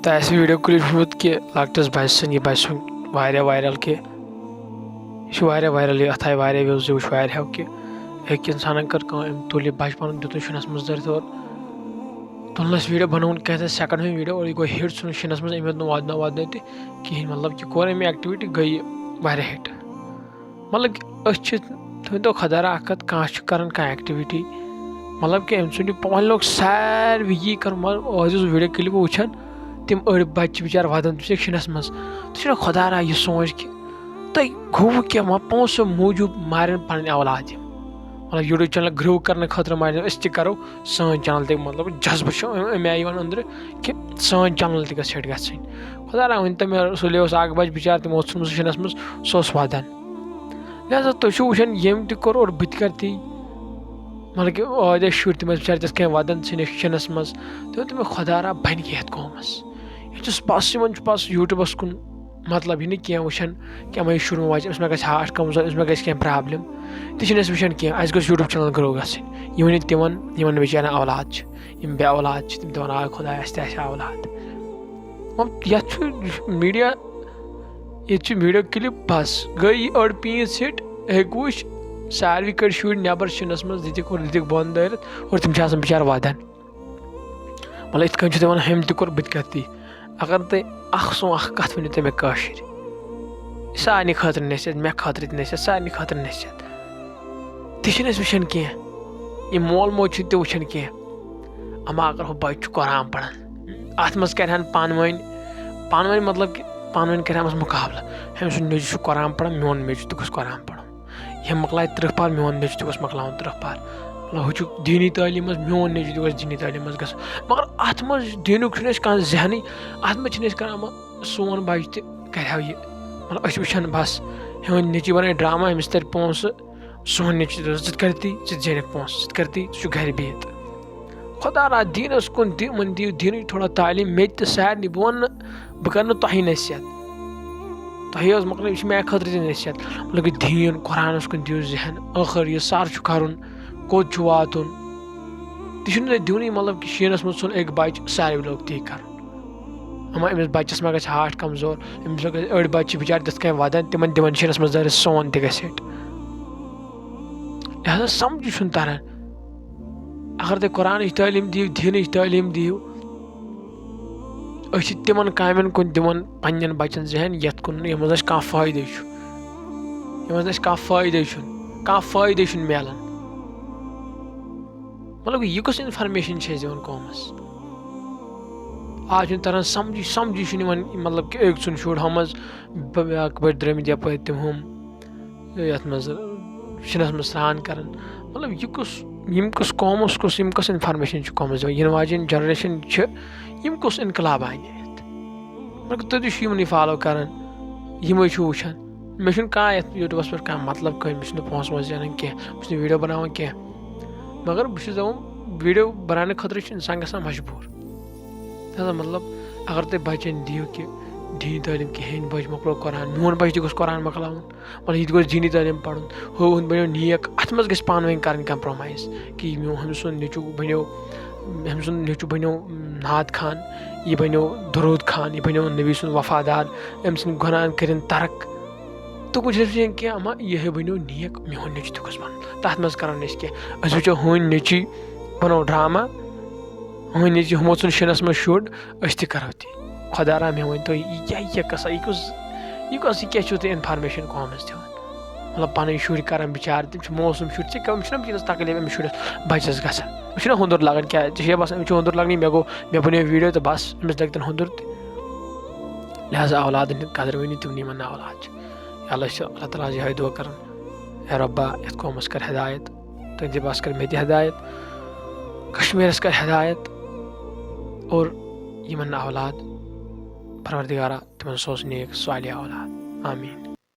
तो ऐसे video clip वुत कि लक्टस बच्चन यह बच्चन वायरल कि यह वायरल यह अथ आए व्यूज वुच वारियों कि एक इंसान कर तुल बचपन दुन शुनस मज दर और तुलनस वीडियो बनवन क्या सेकंड में वीडियो और यह गो हिट सुन शुनस मज अमे वादन वादन तहन मतलब कि कोर अमे एक्टिविटी गई वारिया हिट मतलब कि थो खदारा अकत कह कह एक्टिविटी मतलब कि अम वन लोग सारे यी कर वीडियो क्लिप वुचान तम अड़ बच्चे बिचार वदन शिनस मज तो खुदारा यह सोच कि तुम गो क्या पोसो मूजूब मारन पन औलाद मतलब यूट्यूब चैनल ग्रो करने खतर मार करो सन चैनल तक मतलब जज्बह अमे आई अंदर कि सन चैनल तक हिट गई खुदारा वन तो मे सुले बच बिचार तमो शिनस मज सह वदन लिहाजा तुम वुचान यम तोर और बह कर ती मतलब कि आदे शुर तम बिचार तथ कह वदन शिनस मज तो खुदारा बन कह कौमस यह बस यूट्यूबस कुन मतलब यह कह वुचान कि अमे शुर वच मे गई हार्ट कमजोर मे गई कह प्रॉब्लम तह वुचान कह अस गो यूट्यूब चैनल ग्रो गई वन तिमन बेचारे औलाद बे औलाद तम तवन आ खुदा अस औलाद मीडिया ये वीडियो क्लिप बस गई अड़ पीस हिट हेक वुच सारे कड़ शुर नबर शिनस मज दिख बंद दारित और तम बिचार वदन मतलब इत कन हम तोर बह कर ती अगर तुम कत वन मे कशर सारे खतर नसीहत मे खतर नसीहत सारे खतर नसीहत तह वुचान कह यह मोल मोज वुचान कह अमा अगर बच्चे कुरान पढ़ान अत मज कर पान वन मतलब कि पान वन कर मुकाबला हम सुन मेजु कुरान पढ़ान मोन मेजु तक कुरान पढ़ यह मकलाय 30 पार मोन मेजु तक मकलावन 30 पार मतलब हूँ दीनी तालीम मोन मेजु तक दीनी तालीम ग मगर अत मज दीनुक कह जहन अत मज कर सोन बच्चे कर यह मतलब वुचान बस हम नेची बन ड्रामा अमिस तर पोस सोन नेची करती जेनक पोस करती घर बिहत खुदा दीनस कुन दीन थोड़ा तालीम मे सारे बह वन बह कर तुह नसीहत तुह मतलब यह मे खतर नसीहत मतलब कि दीन कुरानस कुन दिव जहन आखिर यह सर कर कोत वातुन तह दिन मतलब कि शीनस मज सुन एक बच्चे सारे लोग ती कर अमा अमिस बच्चस मे गई हार्ट कमजोर अमिस गई अड़ बच्चे बिचार तथ कह वदन तिमन दिवन शीनस मज दारित सोन तह हिट लिहाजा समझ तरह अगर तुम कुरान तालीम दिव दीन तालीम दिव तिमन कामन कुन दिवन पन्न बच्चन जहन यथ कुन यह मज कह फायदे यह मज कह फायदे मिलान मतलब यह कस इन्फॉर्मेशन दिवन कौमस आज तरह समझ मतलब कि एक सुन शुर हम बड़ द्रमित यप तम हम ये मज शिनस मज स्नान कर मतलब यह कस कौमस कस इन्फॉर्मेशन कौमस इन वाजन जनरेशन यम कस इनकलाब आन मगर तुम फॉलो कर वुचान मे कह यूट्यूबस पे कह मतलब कह मे पोस वोस जान कह वीडियो बनावान कह मगर बस दपान वीडियो बनाने खतर इंसान ग मजबूर मतलब अगर तुम बच्चन दिव कि दीनी तालीम कहें बच मकलो कुरान मोन बच्चे गो कुरान मकलावन मतलब यह गो दीनी तालीम पढ़ हो बनो नेक अत मज गि पान वन कर कंप्रोमाइज कि हम सुन नेचु बनो नाद खान यह बनो दरूद खान यह बनो नबी सुन वफादार अम सुन गुनाह कर तरक तो कुछ कि अमा यह बनो नेक मोन नेचु तक बन तथ मज कर कह वो हन नेची बनो ड्रामा हन नेची हमो सुन शिनस मज शुर करो ती खुदारा मे वन तो यह कसा यह क्या इन्फॉर्मेशन कौमस दिवन मतलब पन शुर कर बिचार तम मौसम शुर चीज तकलीफ अमिस शुरस बच्चस गो हंदुर लगन क्या बस अमिस हंदुर लगन मे बनो वीडियो तो बस अमिस लगन हंदुर लिहाजा औलाद कदर वन तुम निमन औलाद अल्लाह ताला यह दुआ कर रब्बा ये कौमस कर हिदायत तुंद बस कर मे हिदायत कश्मीरस कर हिदायत और यमन औलाद परवरदिगारा तिमन सोच नेक सालिह औलाद आमीन।